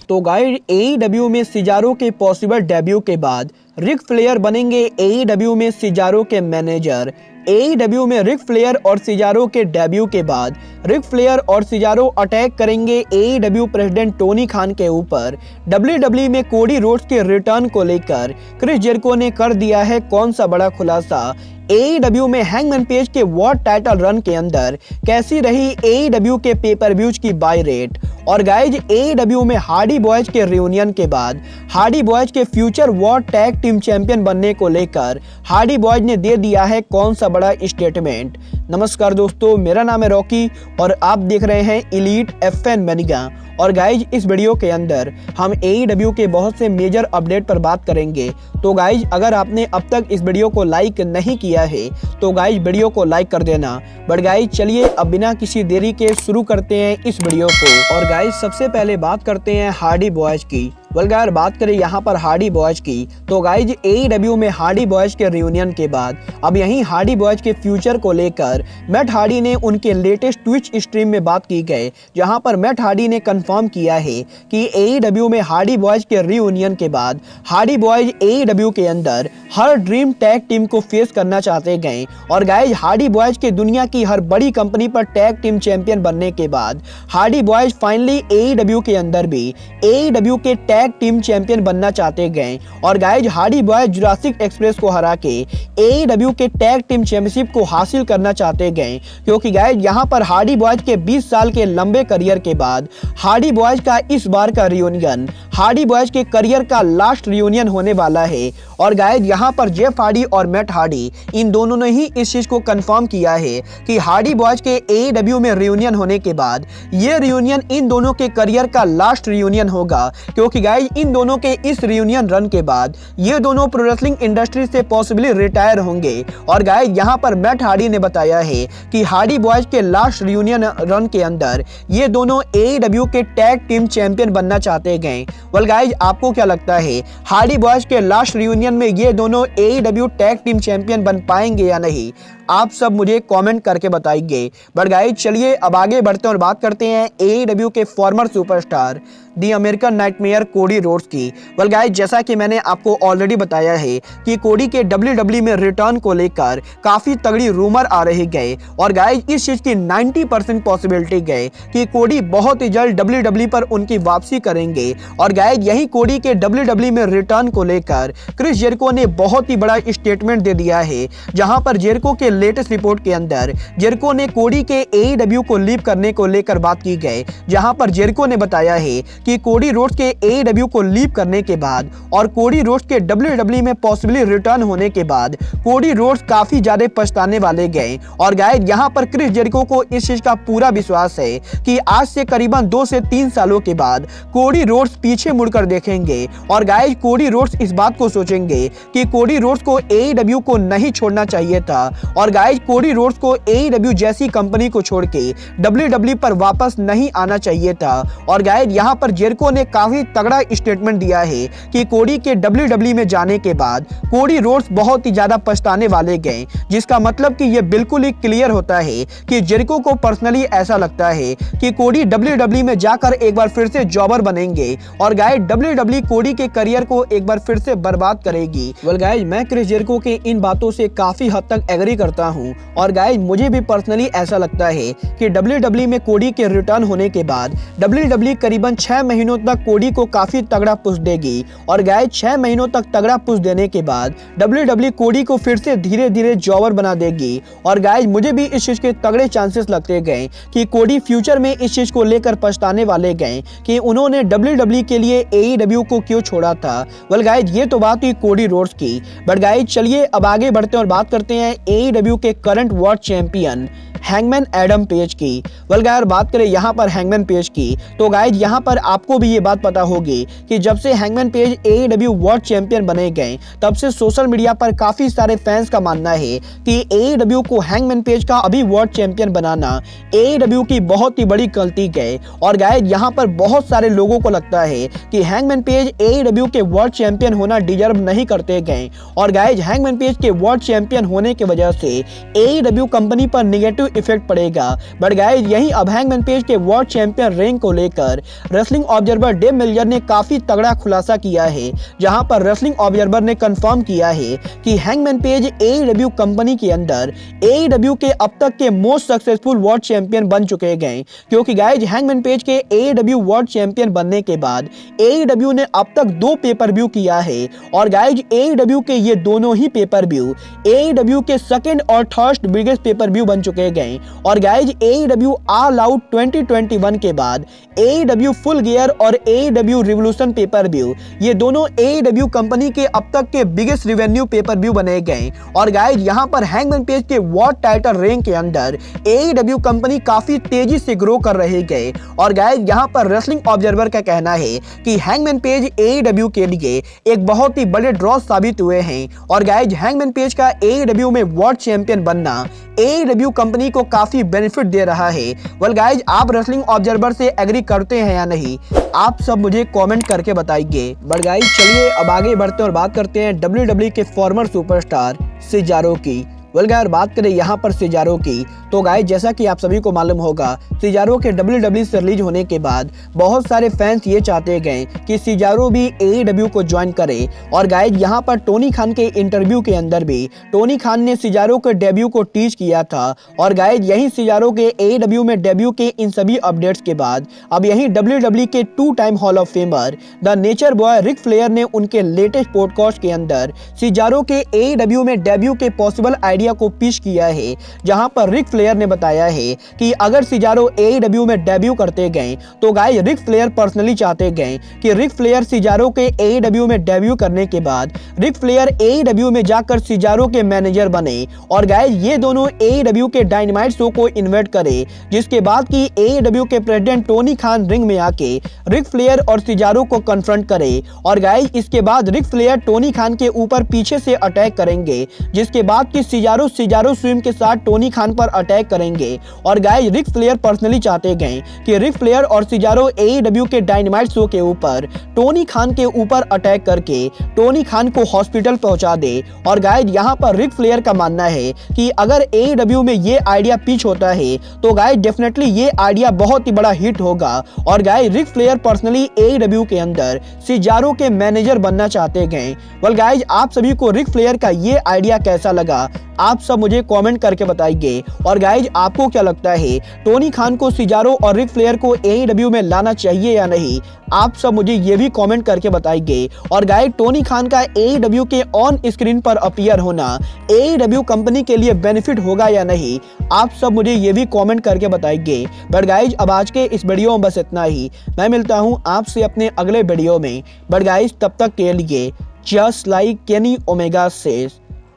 तो guys AEW में Cesaro के पॉसिबल डेब्यू के बाद रिक फ्लेयर बनेंगे AEW में सिजारो के मैनेजर। AEW में रिक फ्लेयर और सिजारो के डेब्यू के बाद रिक फ्लेयर और सिजारो अटैक करेंगे AEW प्रेसिडेंट टोनी खान के ऊपर। WWE में कोडी रोड्स के रिटर्न को लेकर क्रिस जेरिको ने कर दिया है कौन सा बड़ा खुलासा। AEW में हैंगमैन पेज के वर्ल्ड टाइटल रन के अंदर कैसी रही AEW के पेपर व्यूज की बाय रेट। और गाइज AEW में हार्डी बॉयज के रियूनियन के बाद हार्डी बॉयज के future world tag team champion बनने को लेकर हार्डी बॉयज ने दे दिया है कौन सा बड़ा स्टेटमेंट। नमस्कार दोस्तों, मेरा नाम है रॉकी और आप देख रहे हैं एलीट FN मैनिगा। और गाइज इस वीडियो के अंदर हम AEW के बहुत से मेजर अपडेट पर बात करेंगे। तो गाइज अगर आपने अब तक इस वीडियो को लाइक नहीं किया है तो गाइज वीडियो को लाइक कर देना। बट गाइज चलिए अब बिना किसी देरी के शुरू करते हैं इस वीडियो को। और गाइज सबसे पहले बात करते हैं हार्डी बॉयज की। यार बात करें यहाँ पर हार्डी बॉयज की तो गाइज AEW में हार्डी बॉयज के रियूनियन के बाद अब यहीं हार्डी बॉयज के फ्यूचर को लेकर मैट हार्डी ने उनके लेटेस्ट ट्विच स्ट्रीम में बात की गई, जहां पर मैट हार्डी ने कंफर्म किया है कि AEW में हार्डी बॉयज के रियूनियन के बाद हार्डी बॉयज AEW के अंदर हर ड्रीम टैग टीम को फेस करना चाहते गए। और गाइज हार्डी बॉयज के दुनिया की हर बड़ी कंपनी पर टैग टीम चैंपियन बनने के बाद हार्डी बॉयज फाइनली AEW के अंदर भी AEW के टैग टीम चैंपियन बनना चाहते गए। और guys Hardy boys Jurassic express को हरा के AEW के टैग टीम चैंपियनशिप को हासिल करना चाहते गए, क्योंकि गाइज यहां पर हार्डी बॉयज के 20 साल के लंबे करियर के बाद हार्डी बॉयज का इस बार का रियूनियन हार्डी बॉयज के करियर का लास्ट रियूनियन होने वाला है। और गाइज यहां पर जेफ हार्डी और मैट हार्डी इन दोनों ने ही इस चीज को कंफर्म किया है कि हार्डी बॉयज के AEW में रियूनियन होने के बाद ये रियूनियन इन दोनों के करियर का लास्ट रियूनियन होगा, क्योंकि गाइज इन दोनों के इस रियूनियन रन के बाद ये दोनों प्रो रेसलिंग इंडस्ट्री से पॉसिबली रिटायर होंगे। और गाइज यहां पर मैट हार्डी ने बताया है कि हार्डी बॉयज के लास्ट रियूनियन रन के अंदर ये दोनों AEW के टैग टीम चैंपियन बनना चाहते गए। गाइज आपको क्या लगता है हार्डी बॉयज के लास्ट रियूनियन में ये दोनों AEW टैग टीम चैंपियन बन पाएंगे या नहीं? आप सब मुझे कमेंट करके बताइए। बट गाइज चलिए अब आगे बढ़ते हैं और बात करते हैं AEW के फॉर्मर सुपरस्टार दी अमेरिकन नाइटमेयर कोडी रोड्स की। गाइज जैसा कि मैंने आपको ऑलरेडी बताया है कि कोडी के WWE में रिटर्न को लेकर काफी तगड़ी रूमर आ रही गए। और गाइज इस चीज की 90% पॉसिबिलिटी गए कि कोडी बहुत ही जल्द WWE पर उनकी वापसी करेंगे। और गाइज यही कोडी के WWE में रिटर्न को लेकर क्रिस जेरिको ने बहुत ही बड़ा स्टेटमेंट दे दिया है, जहां पर जेरिको के लेटेस्ट रिपोर्ट के अंदर जेरिको ने कोडी के AEW को लीव करने को लेकर बात की गई, जहां पर जेरिको ने बताया है कि कोडी रोड्स के AEW को लीव करने के बाद और कोडी रोड्स के WWE में पॉसिबली रिटर्न होने के बाद कोडी रोड्स काफी ज्यादा पछताने वाले गए। और गाइस यहां पर क्रिस जेरिको को इस चीज का पूरा विश्वास है कि आज से करीबन 2 से 3 सालों के बाद कोडी रोड्स पीछे मुड़कर देखेंगे। और गाइस कोडी रोड्स इस बात को सोचेंगे कि कोडी रोड्स को AEW को नहीं छोड़ना चाहिए था। और गाइज कोडी रोड्स को AEW जैसी कंपनी को छोड़ के WWE पर वापस नहीं आना चाहिए था। और गाइज यहां पर जेरिको ने काफी तगड़ा स्टेटमेंट दिया है कि कोडी के WWE में जाने के बाद कोडी रोड्स बहुत ही ज्यादा पछताने वाले गए, जिसका मतलब कि यह बिल्कुल ही क्लियर होता है कि जेरिको को पर्सनली ऐसा लगता है कि कोडी WWE में जाकर एक बार फिर से जॉबर बनेंगे। और गाइज WWE कोडी के करियर को एक बार फिर से बर्बाद करेगी। गाइज मैं क्रिस जेरिको के इन बातों से काफी हद तक एग्री करता हूं। और गाइज मुझे भी पर्सनली ऐसा लगता है कि WWE में कोडी के रिटर्न होने के बाद WWE करीबन 6 महीनों तक कोडी को काफी तगड़ा पुश देगी। और गाइज 6 महीनों तक तगड़ा पुश देने के बाद WWE कोडी को फिर से धीरे धीरे जॉबर बना देगी। और गाइज मुझे भी इस चीज के तगड़े चांसेस लगते गए कि कोडी फ्यूचर में इस चीज को लेकर पछताने वाले गए कि उन्होंने WWE के लिए AEW को क्यों छोड़ा था। गाइज ये तो बात हुई कोडी रोड्स की। बट गाइज चलिए अब आगे बढ़ते हैं और बात करते हैं AEW के current world champion hangman Adam page की। गाइस बात करें यहाँ पर हैंगमैन पेज की तो गाइज यहाँ पर आपको भी ये बात पता होगी कि जब से hangman page AEW world champion बने गए तब से सोशल मीडिया पर काफी सारे फैंस का मानना है कि AEW को हैंगमैन पेज का अभी वर्ल्ड चैंपियन बनाना AEW की बहुत ही बड़ी गलती गए। और गाइज यहाँ पर बहुत सारे लोगों को लगता है कि हैंगमैन पेज AEW के वर्ल्ड चैंपियन होना डिजर्व नहीं करते गए। और गाइज हैंगमैन पेज के वर्ल्ड चैंपियन होने की वजह से AEW कंपनी पर निगेटिव इफेक्ट पड़ेगा। बट गाइज यहीं अब हैंगमैन पेज के वर्ल्ड चैंपियन रैंक को लेकर रेसलिंग ऑब्जर्वर डेव मिल्जर ने काफी तगड़ा खुलासा किया है, जहां पर रेसलिंग ऑब्जर्वर ने कंफर्म किया है कि हैंगमैन पेज AEW कंपनी के अंदर AEW के अब तक के मोस्ट सक्सेसफुल वर्ल्ड चैंपियन बन चुके गए, क्योंकि गाइज हैंगमैन पेज के AEW वर्ल्ड चैंपियन बनने के बाद AEW ने अब तक 2 पेपर व्यू किया है और गाइज AEW के ये दोनों ही पेपर व्यू AEW के सेकंड और थर्ड बिगेस्ट पेपर व्यू बन चुके गए। और गाइज AEW ऑल आउट 2021 के बाद AEW फुल गियर और AEW रिवोल्यूशन पेपर व्यू, ये दोनों AEW कंपनी के अब तक के बिगेस्ट रिवेन्यू पेपर व्यू बने गए। और गाइज यहां पर हैंगमैन पेज के वर्ल्ड टाइटल रैंक के अंदर AEW कंपनी काफी तेजी से ग्रो कर रहे गए। और गाइज यहां पर रेसलिंग ऑब्जर्वर का कहना है कि हैंगमैन पेज AEW के लिए एक बहुत ही बड़े ड्रॉ साबित हुए हैं। और गाइज हैंगमैन पेज का AEW में वर्ल्ड चैंपियन बनना AEW कंपनी को काफी बेनिफिट दे रहा है। वेल गाइज आप रेसलिंग ऑब्जर्वर से एग्री करते हैं या नहीं, आप सब मुझे कमेंट करके बताइए। बट गाइज चलिए अब आगे बढ़ते हैं और बात करते हैं WWE के फॉर्मर सुपरस्टार सिजारो की। वेल गाइस बात करें यहाँ पर सिजारो की, तो गाइस जैसा कि आप सभी को मालूम होगा, सिजारो के WWE से रिलीज होने के बाद बहुत सारे फैंस ये चाहते गए कि सिजारो भी AEW को ज्वाइन करे। और गाइस यहाँ पर टोनी खान के इंटरव्यू के अंदर भी टोनी खान ने सिजारो के डेब्यू को टीच किया था। और गाइस यही सिजारो के AEW में डेब्यू के इन सभी अपडेट्स के बाद अब यही WWE के 2 time hall of famer the nature boy Ric Flair ने उनके लेटेस्ट पॉडकास्ट के अंदर सिजारो के AEW में डेब्यू के पॉसिबल आइडिया को पेश किया है, जहां पर रिक फ्लेयर ने बताया है कि अगर सिजारो AEW में डेब्यू करते गए तो गाइस रिक फ्लेयर पर्सनली चाहते गए कि रिक फ्लेयर सिजारो के AEW में डेब्यू करने के बाद रिक फ्लेयर AEW में जाकर सिजारो के मैनेजर बने और गाइस ये दोनों AEW के डायनामाइट शो को इन्वाइट करे, जिसके बाद कि AEW के प्रेसिडेंट टोनी खान रिंग में आके रिक फ्लेयर और सिजारो को कन्फ्रंट करे। और गाइस इसके बाद रिक फ्लेयर टोनी खान के ऊपर पीछे से अटैक करेंगे, जिसके बाद कि सिजारो स्विम के साथ टोनी खान पर अटैक करेंगे। और गाइस रिक फ्लेयर पर्सनली चाहते गए कि रिक फ्लेयर और सिजारो AEW के डायनामाइट शो के ऊपर टोनी खान के ऊपर अटैक करके टोनी खान को हॉस्पिटल पहुंचा दे। और गाइस यहां पर रिक फ्लेयर का मानना है कि अगर AEW में ये आइडिया पिच होता है तो गाइस डेफिनेटली ये आइडिया बहुत ही बड़ा हिट होगा। और guys Ric Flair personally AEW के अंदर सिजारो के मैनेजर बनना चाहते गए। वेल गाइस आप सभी को रिक फ्लेयर का ये आइडिया कैसा लगा, आप सब मुझे कमेंट करके बताइए। और गाइज आपको क्या लगता है, टोनी खान को सिजारो और रिक फ्लेयर को AEW में लाना चाहिए या नहीं, आप सब मुझे ये भी कमेंट करके बताइए। और गाइज टोनी खान का AEW के ऑन स्क्रीन पर अपीयर होना AEW कंपनी के लिए बेनिफिट होगा या नहीं, आप सब मुझे ये भी कमेंट करके बताइए। बट गाइज अब आज के इस वीडियो में बस इतना ही, मैं मिलता हूँ आपसे अपने अगले वीडियो में। बट गाइज तब तक के लिए just like Kenny Omega says,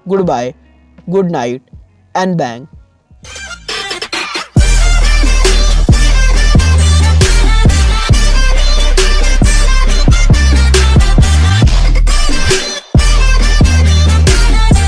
goodbye, good night and bang.